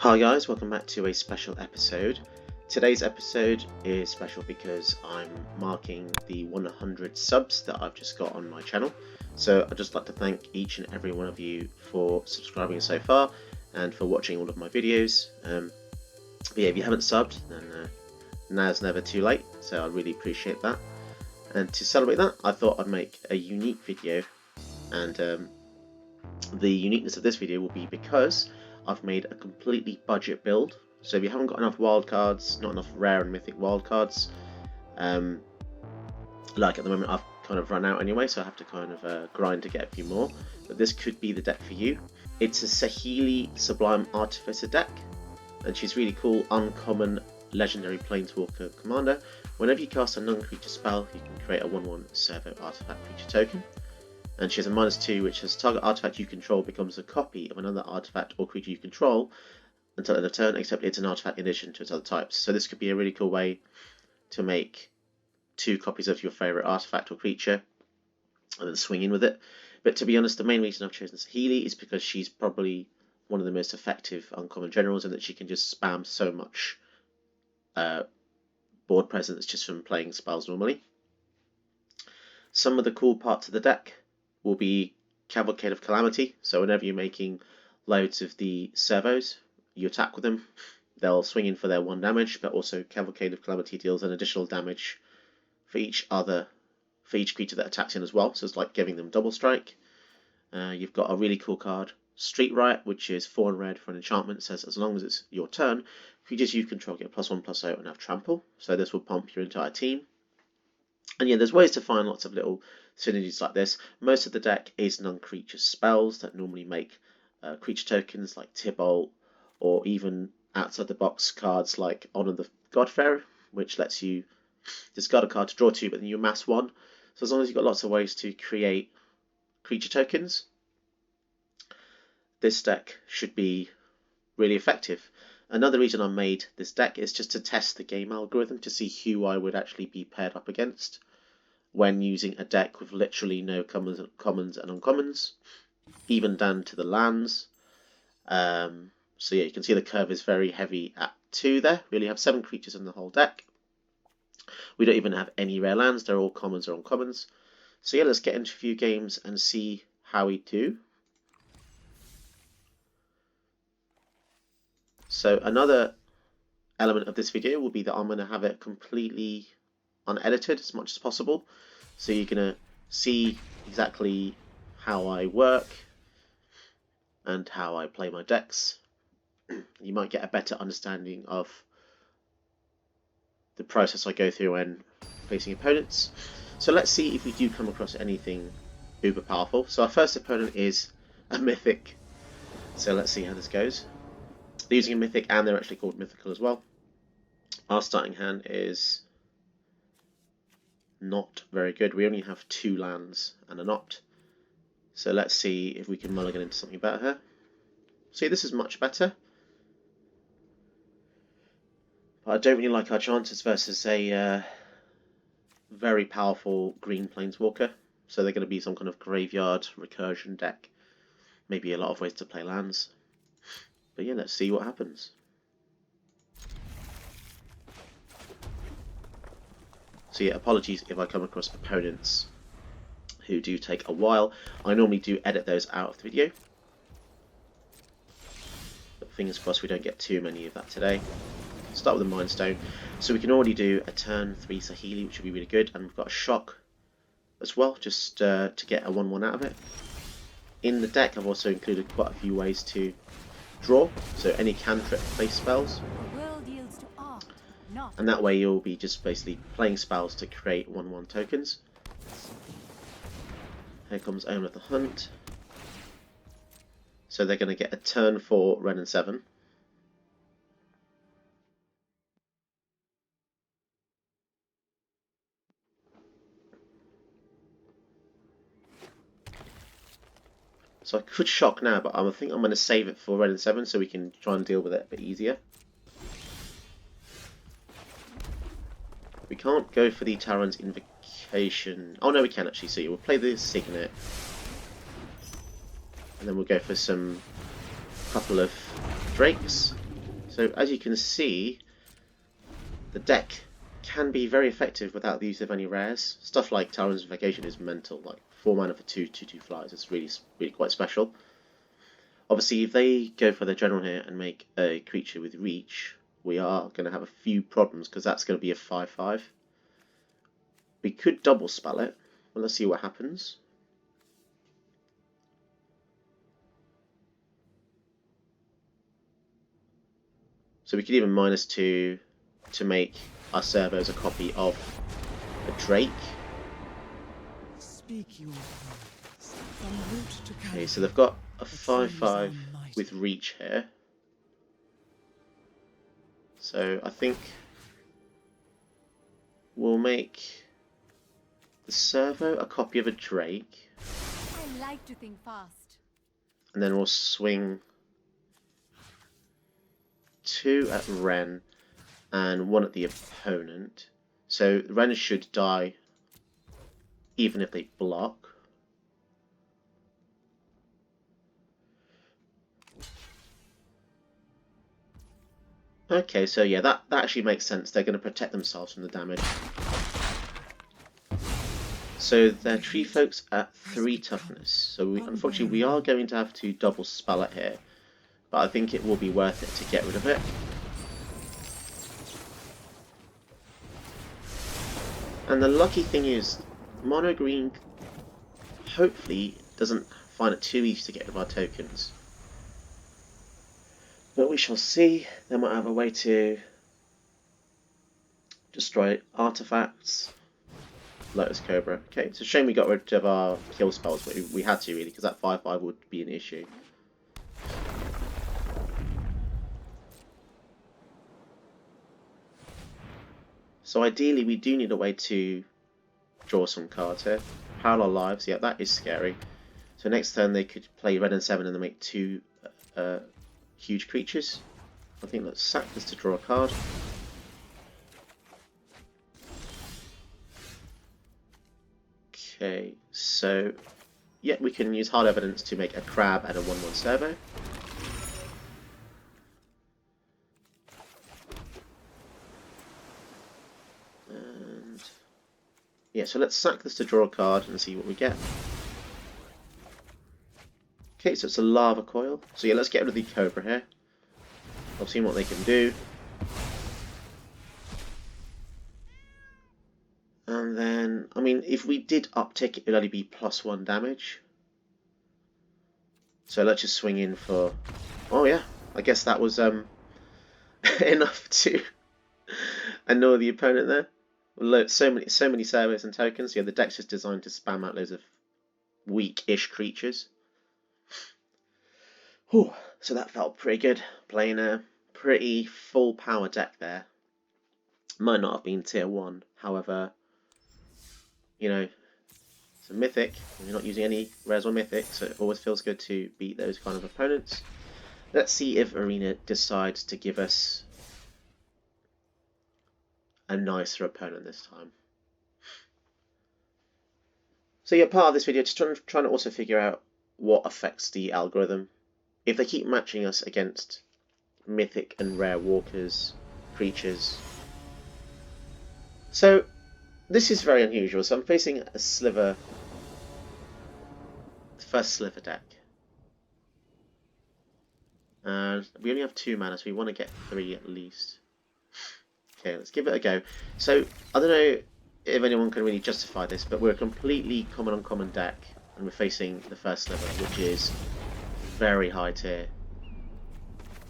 Hi guys, welcome back to a special episode. Today's episode is special because I'm marking the 100 subs that I've just got on my channel. So I'd just like to thank each and every one of you for subscribing so far and for watching all of my videos. But yeah, if you haven't subbed, then now's never too late, so I really appreciate that. And to celebrate that, I thought I'd make a unique video, and the uniqueness of this video will be because I've made a completely budget build. So if you haven't got enough wildcards, not enough rare and mythic wildcards, like at the moment I've kind of run out anyway, so I have to kind of grind to get a few more, but this could be the deck for you. It's a Saheeli Sublime Artificer deck, and she's really cool, uncommon legendary planeswalker commander. Whenever you cast a non-creature spell, you can create a 1/1 servo artifact creature token. And she has a -2, which says target artifact you control becomes a copy of another artifact or creature you control until end of turn, except it's an artifact in addition to its other types. So this could be a really cool way to make 2 copies of your favourite artifact or creature and then swing in with it. But to be honest, the main reason I've chosen Saheeli is because she's probably one of the most effective uncommon generals, and that she can just spam so much board presence just from playing spells normally. Some of the cool parts of the deck will be Cavalcade of Calamity. So whenever you're making loads of the servos, you attack with them, they'll swing in for their 1 damage, but also Cavalcade of Calamity deals an additional damage for each creature that attacks in as well. So it's like giving them double strike. You've got a really cool card, Street Riot, which is 4 and red for an enchantment. It says as long as it's your turn, creatures you control get +1/+0 and have trample. So this will pump your entire team. And yeah, there's ways to find lots of little synergies like this. Most of the deck is non-creature spells that normally make creature tokens like Tybalt, or even outside the box cards like Honor the Godfair, which lets you discard a card to draw 2, but then you amass 1. So as long as you've got lots of ways to create creature tokens, this deck should be really effective. Another reason I made this deck is just to test the game algorithm to see who I would actually be paired up against when using a deck with literally no commons and uncommons, even down to the lands. So yeah, you can see the curve is very heavy at 2 there. We only have 7 creatures in the whole deck. We don't even have any rare lands, they're all commons or uncommons. So yeah, let's get into a few games and see how we do. So another element of this video will be that I'm going to have it completely unedited as much as possible. So you're going to see exactly how I work and how I play my decks. You might get a better understanding of the process I go through when facing opponents. So let's see if we do come across anything uber powerful. So our first opponent is a mythic. So let's see how this goes. They're using a mythic, and they're actually called mythical as well. Our starting hand is not very good. We only have 2 lands and an opt. So let's see if we can mulligan into something better. See, this is much better. But I don't really like our chances versus a very powerful green planeswalker. So they're going to be some kind of graveyard recursion deck. Maybe a lot of ways to play lands. But yeah, let's see what happens. So yeah, apologies if I come across opponents who do take a while. I normally do edit those out of the video. But fingers crossed we don't get too many of that today. Start with a Mind Stone. So we can already do a turn 3 Saheeli, which would be really good. And we've got a Shock as well, just to get a 1/1 out of it. In the deck, I've also included quite a few ways to draw, so any cantrip-based spells, and that way you'll be just basically playing spells to create 1/1 tokens. Here comes Omen of the Hunt. So they're going to get a turn 4 Ren and 7. So I could Shock now, but I think I'm going to save it for Ren and 7 so we can try and deal with it a bit easier. We can't go for the Talon's Invocation. Oh no, we can actually. See, we'll play the Signet. And then we'll go for some couple of Drakes. So as you can see, the deck can be very effective without the use of any rares. Stuff like Talon's Invocation is mental, like 4 mana for 2/2/2 flies. It's really quite special. Obviously, if they go for the general here and make a creature with reach, we are going to have a few problems because that's going to be a 5/5. We could double spell it. Well, let's see what happens. So we could even -2 to make our servos a copy of a Drake. Okay, so they've got a 5/5 with reach here. So I think we'll make the servo a copy of a Drake. I like to think fast. And then we'll swing 2 at Ren and 1 at the opponent. So Ren should die even if they block. Okay, so yeah, that actually makes sense. They're going to protect themselves from the damage. So their tree folks at 3 toughness. So unfortunately we are going to have to double spell it here. But I think it will be worth it to get rid of it. And the lucky thing is, mono green hopefully doesn't find it too easy to get rid of our tokens. But we shall see. They might have a way to destroy artifacts. Lotus Cobra. Okay, it's a shame we got rid of our kill spells, but we had to really, because that 5/5 would be an issue. So ideally we do need a way to draw some cards here. Parallel lives, yeah, that is scary. So next turn they could play red and 7 and then make 2 huge creatures. I think let's sack this to draw a card. Okay, so yeah, we can use hard evidence to make a crab and a 1/1 servo. And yeah, so let's sack this to draw a card and see what we get. Okay, so it's a lava coil. So yeah, let's get rid of the Cobra here. I've seen what they can do. And then, I mean, if we did uptick, it would only be +1 damage. So let's just swing in for... Oh yeah, I guess that was enough to annoy the opponent there. So many servos and tokens. Yeah, the deck's just designed to spam out loads of weak-ish creatures. Whew, so that felt pretty good. Playing a pretty full power deck there. Might not have been tier 1, however, you know, it's a mythic, and you're not using any rares or mythic, so it always feels good to beat those kind of opponents. Let's see if Arena decides to give us a nicer opponent this time. So yeah, part of this video, just trying to also figure out what affects the algorithm. If they keep matching us against mythic and rare walkers, creatures. So this is very unusual. So I'm facing a sliver, the first sliver deck. And we only have 2 mana, so we want to get 3 at least. Okay, let's give it a go. So I don't know if anyone can really justify this, but we're a completely common uncommon deck, and we're facing the first sliver, which is very high tier,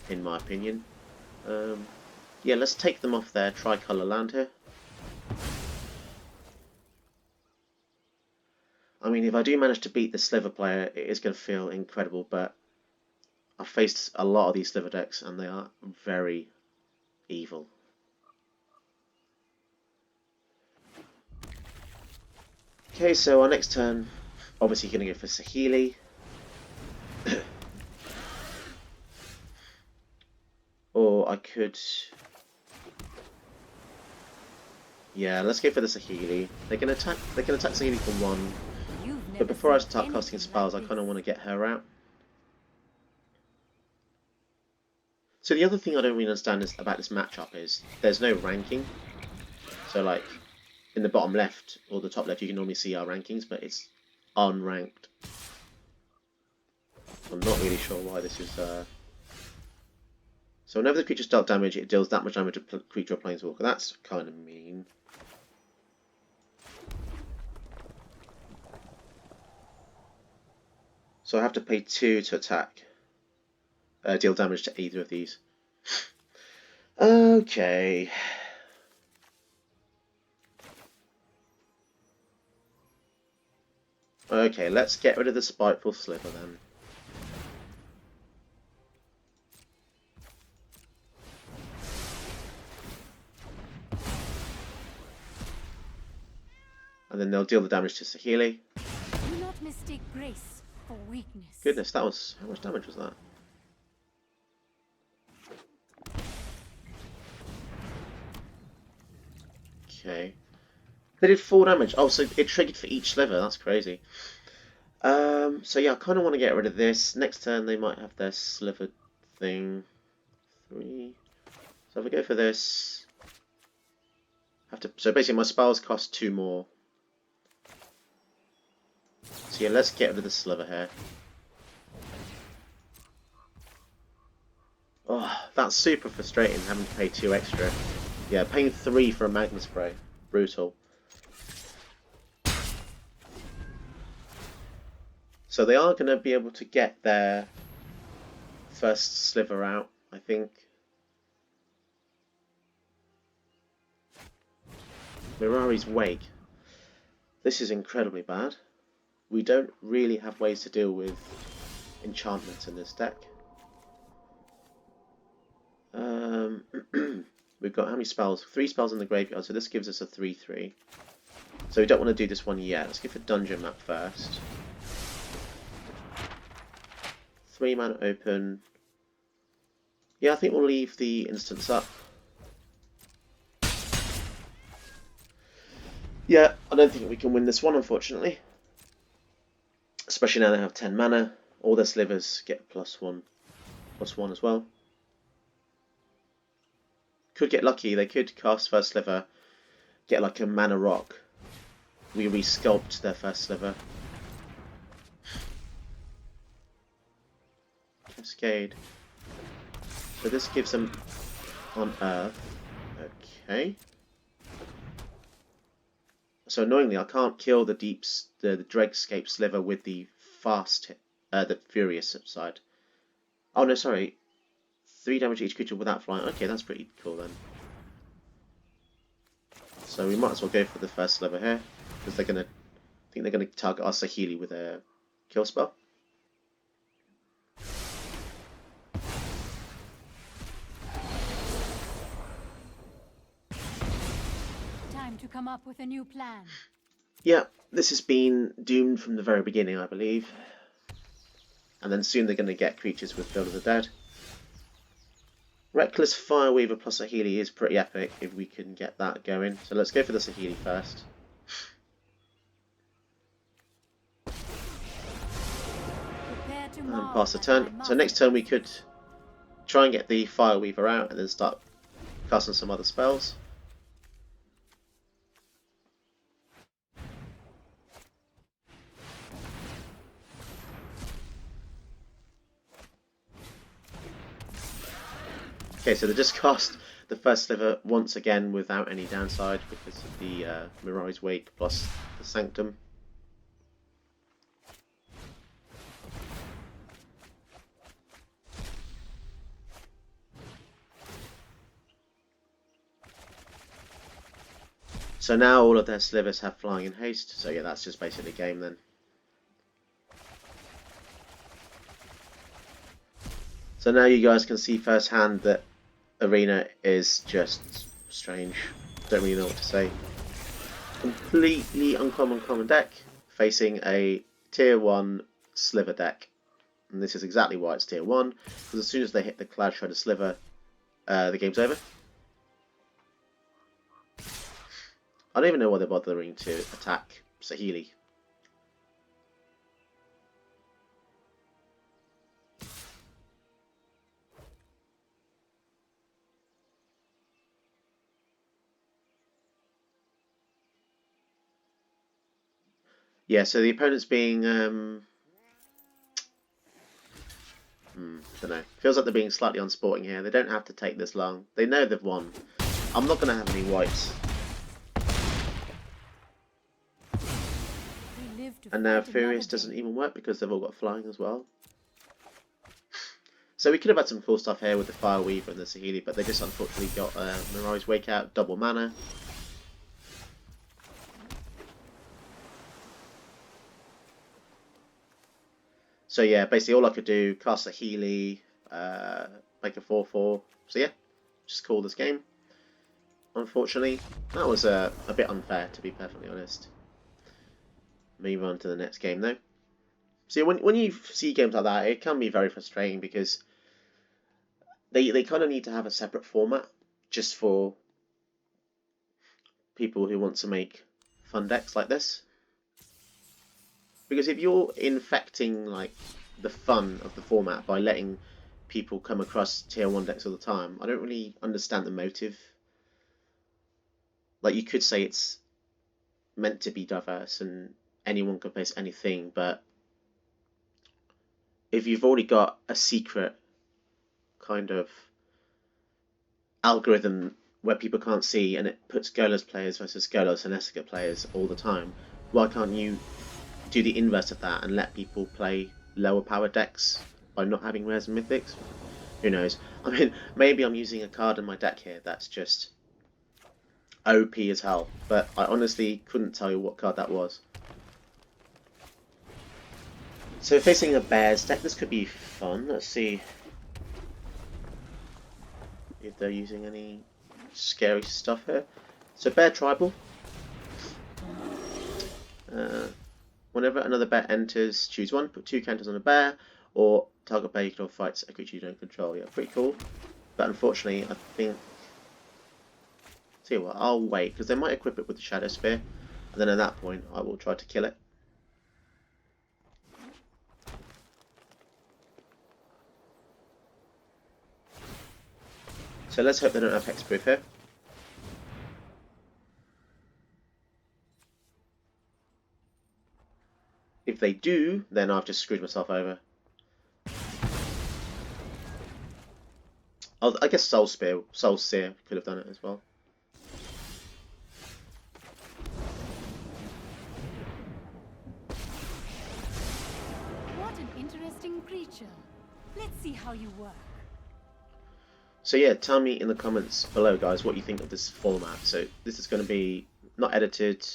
in my opinion. Yeah, let's take them off their tricolour land here. I mean, if I do manage to beat the sliver player, it is going to feel incredible, but I've faced a lot of these sliver decks, and they are very evil. Okay, so our next turn, obviously going to go for Saheeli. Or I could... Yeah, let's go for the Saheeli. They can attack Saheeli for 1. But before I start casting spells, I kind of want to get her out. So the other thing I don't really understand is about this matchup is there's no ranking. So like in the bottom left or the top left, you can normally see our rankings, but it's unranked. I'm not really sure why this is. So whenever the creature's dealt damage, it deals that much damage to creature or planeswalker. That's kind of mean. So I have to pay 2 to attack. Deal damage to either of these. Okay. Okay, let's get rid of the Spiteful Sliver then. And then they'll deal the damage to Saheeli. Do not mistake grace for weakness. Goodness, that was... how much damage was that? Okay. They did 4 damage. Oh, so it triggered for each sliver. That's crazy. So yeah, I kind of want to get rid of this. Next turn they might have their sliver thing. 3. So if I go for this... have to... so basically my spells cost 2 more. So yeah, let's get rid of the sliver here. Oh, that's super frustrating having to pay 2 extra. Yeah, paying 3 for a Magma Spray. Brutal. So they are going to be able to get their first sliver out, I think. Mirari's Wake. This is incredibly bad. We don't really have ways to deal with enchantments in this deck. We've got how many spells? 3 spells in the graveyard, so this gives us a 3/3. So we don't want to do this one yet. Let's go for Dungeon Map first. 3 mana open. Yeah, I think we'll leave the instance up. Yeah, I don't think we can win this one, unfortunately. Especially now they have 10 mana. All their slivers get +1 as well. Could get lucky. They could cast first sliver, get like a mana rock. We resculpt their first sliver. Cascade. So this gives them on Earth. Okay. So annoyingly, I can't kill the the Dregscape sliver with the the Furious side. Oh no, sorry. 3 damage to each creature without flying. Okay, that's pretty cool then. So we might as well go for the first sliver here, because they're gonna, I think they're gonna target our Saheeli with a kill spell. Time to come up with a new plan. Yeah, this has been doomed from the very beginning, I believe. And then soon they're gonna get creatures with Field of the Dead. Reckless Fireweaver plus Saheeli is pretty epic if we can get that going. So let's go for the Saheeli first. And pass the turn. So next turn we could try and get the Fireweaver out and then start casting some other spells. Okay, so they just cast the first sliver once again without any downside because of the Mirari's Wake plus the Sanctum. So now all of their slivers have flying and haste, so yeah, that's just basically game then. So now you guys can see firsthand that Arena is just strange. Don't really know what to say. Completely uncommon deck facing a tier 1 sliver deck. And this is exactly why it's tier 1, because as soon as they hit the Cloud Shredder sliver, the game's over. I don't even know why they're bothering to attack Saheeli. Yeah, so the opponent's being don't know. Feels like they're being slightly unsporting here. They don't have to take this long. They know they've won. I'm not going to have any wipes. And now Furious doesn't even work because they've all got flying as well. So we could have had some cool stuff here with the Fire Weaver and the Saheeli, but they just unfortunately got Mirai's Wake Out, double mana. So yeah, basically all I could do, cast Saheeli, make a 4/4. So yeah, just call this game. Unfortunately, that was a bit unfair, to be perfectly honest. Move on to the next game though. So when you see games like that, it can be very frustrating because they kind of need to have a separate format just for people who want to make fun decks like this. Because if you're infecting like the fun of the format by letting people come across tier 1 decks all the time, I don't really understand the motive. Like, you could say it's meant to be diverse and anyone can place anything, but if you've already got a secret kind of algorithm where people can't see and it puts Golos players versus Golos and Essica players all the time, why can't you do the inverse of that and let people play lower power decks by not having rares and mythics? Who knows? I mean, maybe I'm using a card in my deck here that's just OP as hell, but I honestly couldn't tell you what card that was. So facing a bears deck, this could be fun. Let's see if they're using any scary stuff here. So bear tribal. Whenever another bear enters, choose one, put 2 counters on a bear, or target bear you control fights a creature you don't control. Yeah, pretty cool. But unfortunately, I think... See what, I'll wait, because they might equip it with the Shadow Spear, and then at that point, I will try to kill it. So let's hope they don't have Hexproof here. If they do, then I've just screwed myself over. I guess Soul Seer could have done it as well. What an interesting creature. Let's see how you work. So yeah, tell me in the comments below, guys, what you think of this format. So this is going to be not edited,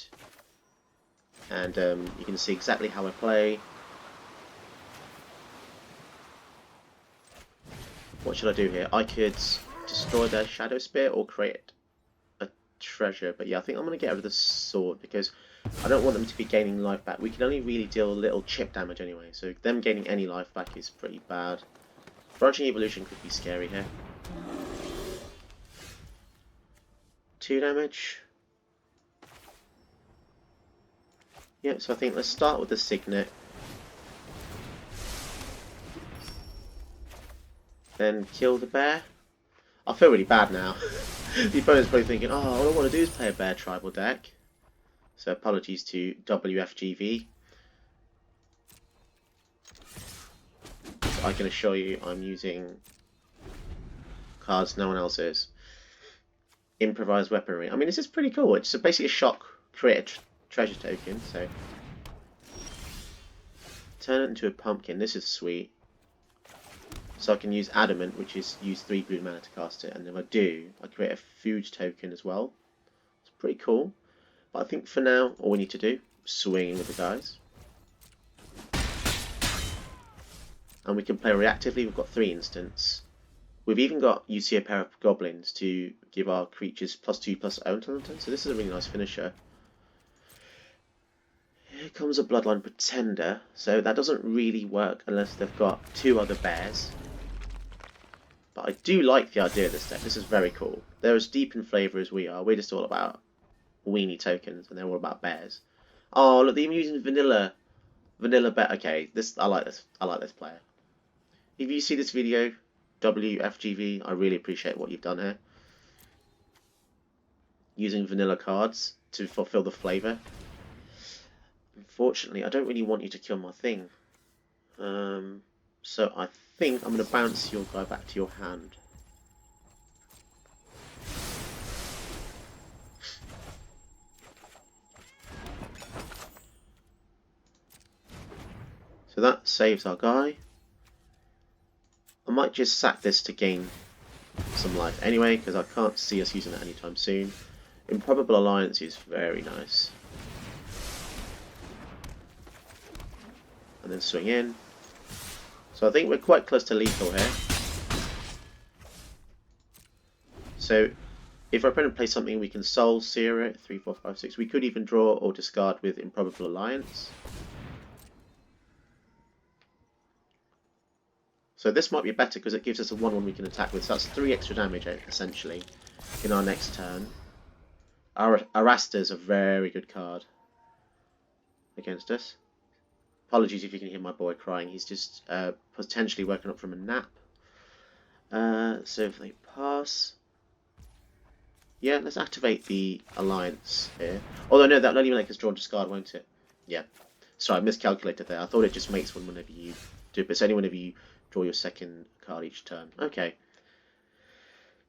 and you can see exactly how I play. What should I do here? I could destroy their Shadow Spear or create a treasure, but yeah, I think I'm going to get rid of the sword because I don't want them to be gaining life back. We can only really deal a little chip damage anyway, so them gaining any life back is pretty bad. Branching Evolution could be scary here. 2 damage. Yep, so I think let's start with the Signet. Then kill the bear. I feel really bad now. The opponent's probably thinking, oh, all I want to do is play a bear tribal deck. So apologies to WFGV. So I can assure you I'm using cards no one else is. Improvised weaponry. I mean, this is pretty cool. It's basically a shock, create a treasure token. So turn it into a pumpkin. This is sweet. So I can use Adamant, which is use 3 blue mana to cast it, and if I do, I create a food token as well. It's pretty cool. But I think for now, all we need to do is swing with the guys. And we can play reactively. We've got 3 instants. We've even got UC a pair of goblins to give our creatures +2/+0 until turn. So this is a really nice finisher. Here comes a Bloodline Pretender. So that doesn't really work unless they've got 2 other bears. But I do like the idea of this deck. This is very cool. They're as deep in flavour as we are. We're just all about weenie tokens, and they're all about bears. Oh, look, they're even using vanilla bear. Okay, I like this. I like this player. If you see this video, WFGV, I really appreciate what you've done here. Using vanilla cards to fulfill the flavour. Unfortunately, I don't really want you to kill my thing. So I think I'm going to bounce your guy back to your hand. So that saves our guy. I might just sack this to gain some life anyway, because I can't see us using it anytime soon. Improbable Alliance is very nice. And then swing in. So I think we're quite close to lethal here. So if our opponent plays something, we can Soul Sear it, 3, 4, 5, 6. We could even draw or discard with Improbable Alliance. So this might be better because it gives us a 1/1 we can attack with. So that's 3 extra damage, essentially, in our next turn. Arasta's a very good card against us. Apologies if you can hear my boy crying. He's just potentially woken up from a nap. So if they pass... Yeah, let's activate the Alliance here. Although, no, that'll only make us draw and discard, won't it? Yeah. Sorry, I miscalculated there. I thought it just makes one whenever you do it, but it's only whenever you draw your second card each turn. Okay.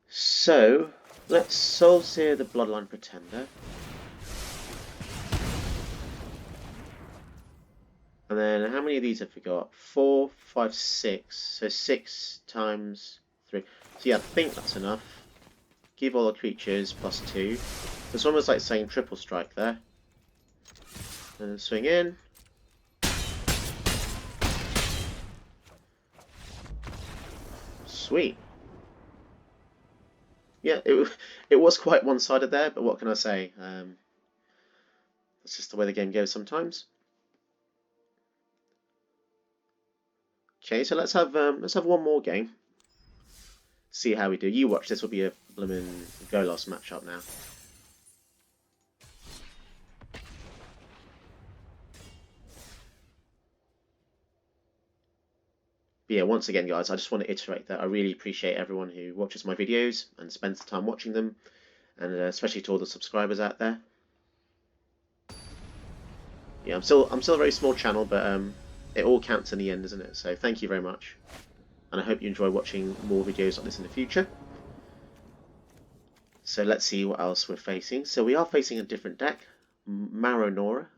So, let's Soul Sear the Bloodline Pretender. And then, how many of these have we got? 4, 5, 6. So 6 times 3. So yeah, I think that's enough. Give all the creatures +2. So it's almost like saying triple strike there. And swing in. Sweet. Yeah, it was quite one-sided there, but what can I say? That's just the way the game goes sometimes. Okay, so let's have one more game. See how we do. You watch. This will be a blooming go-lost matchup now. But yeah, once again, guys, I just want to iterate that I really appreciate everyone who watches my videos and spends the time watching them, and especially to all the subscribers out there. Yeah, I'm still a very small channel, but it all counts in the end, doesn't it? So thank you very much, and I hope you enjoy watching more videos like this in the future. So let's see what else we're facing. So we are facing a different deck, Maronora.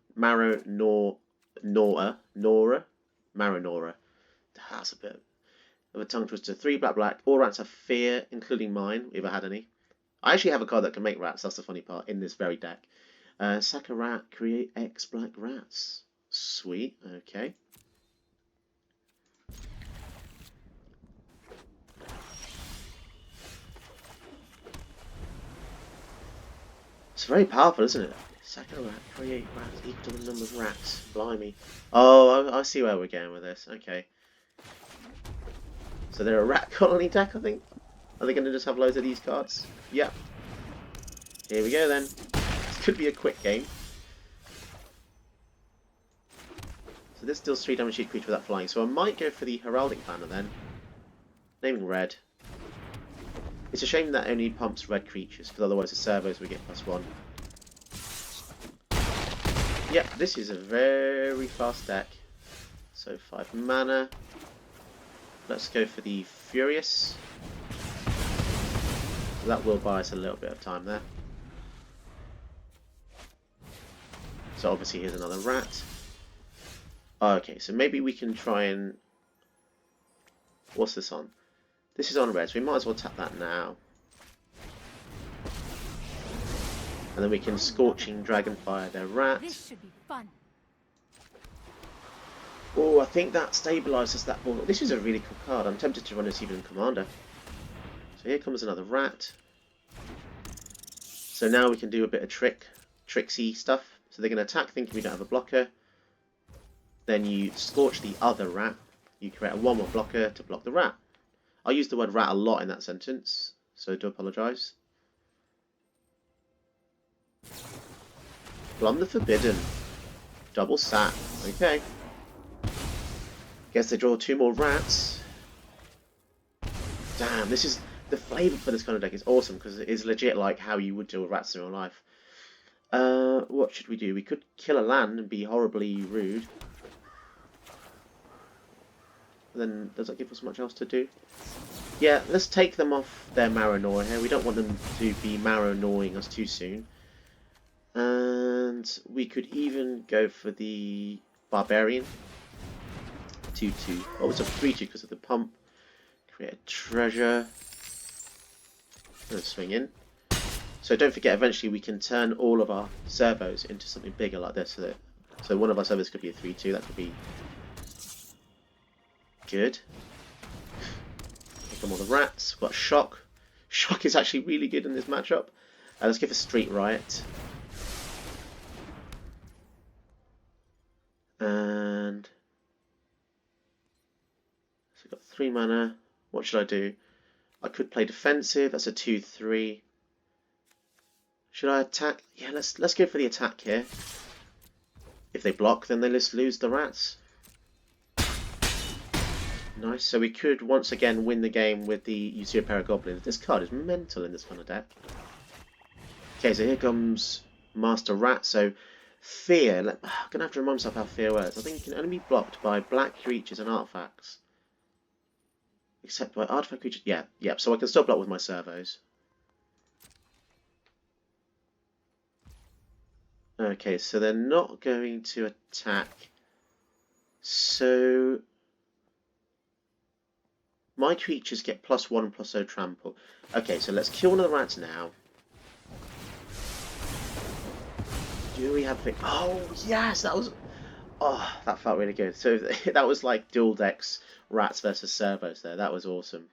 That's a bit of a tongue twister. 3 black. All rats have fear, including mine, if I had any. I actually have a card that can make rats. That's the funny part in this very deck. Sack a rat, create X black rats. Sweet. Okay. It's very powerful, isn't it? Sack a rat, create rats equal to the number of rats. Blimey. Oh, I see where we're going with this. Okay. So they're a rat colony deck, I think. Are they going to just have loads of these cards? Yep. Here we go then. This could be a quick game. So this deals 3 damage to each creature without flying. So I might go for the Heraldic Banner then. Naming red. It's a shame that only pumps red creatures, because otherwise the servos would get +1. Yep, this is a very fast deck. So 5 mana. Let's go for the Furious. So that will buy us a little bit of time there. So obviously here's another rat. Okay, so maybe we can try and... What's this on? This is on red, so we might as well tap that now. And then we can Scorching Dragonfire their rat. This should be fun. Oh, I think that stabilises that ball. This is a really cool card. I'm tempted to run it even in Commander. So here comes another rat. So now we can do a bit of tricksy stuff. So they're going to attack thinking we don't have a blocker. Then you Scorch the other rat. You create a 1/1 blocker to block the rat. I use the word rat a lot in that sentence, so I do apologise. Plum the Forbidden. Double sack. Okay. Guess they draw 2 more rats. Damn, this is... The flavour for this kind of deck is awesome, because it is legit like how you would deal with rats in real life. What should we do? We could kill a land and be horribly rude. Then does that give us much else to do? Yeah, let's take them off their Maranoa here. We don't want them to be Maranoing us too soon. And we could even go for the Barbarian. 2-2. Oh, it's a 3-2 because of the pump. Create a treasure. And swing in. So don't forget, eventually we can turn all of our servos into something bigger like this. So one of our servos could be a 3-2. That could be good. Take them all the rats. We've got shock. Shock is actually really good in this matchup. Let's give a street riot. And so we've got 3 mana. What should I do? I could play defensive. That's a 2-3. Should I attack? Yeah, let's go for the attack here. If they block, then they just lose the rats. Nice. So we could once again win the game with the Usurper Goblins. This card is mental in this kind of deck. Okay, so here comes Master Rat. So Fear. I'm gonna have to remind myself how Fear works. I think it can only be blocked by black creatures and artifacts. Except by artifact creatures. Yeah. So I can still block with my servos. Okay, so they're not going to attack. So my creatures get +1/+0 trample. Okay, so let's kill one of the rats now. Do we have a... Oh, yes! That was... Oh, that felt really good. So that was like dual decks, rats versus servos there. That was awesome.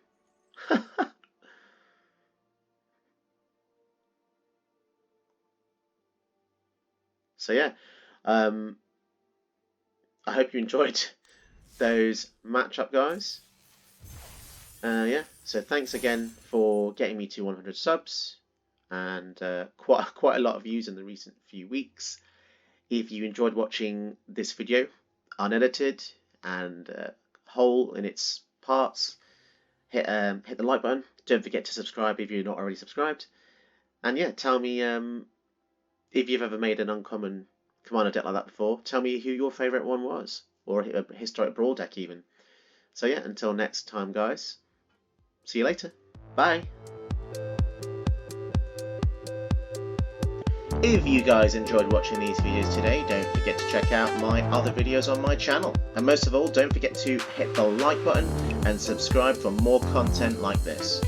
So yeah, I hope you enjoyed those matchup, guys. Yeah, so thanks again for getting me to 100 subs, and quite a lot of views in the recent few weeks. If you enjoyed watching this video, unedited and whole in its parts, hit the like button. Don't forget to subscribe if you're not already subscribed. And yeah, tell me if you've ever made an uncommon commander deck like that before. Tell me who your favourite one was, or a historic Brawl deck even. So yeah, until next time, guys. See you later. Bye. If you guys enjoyed watching these videos today, don't forget to check out my other videos on my channel. And most of all, don't forget to hit the like button and subscribe for more content like this.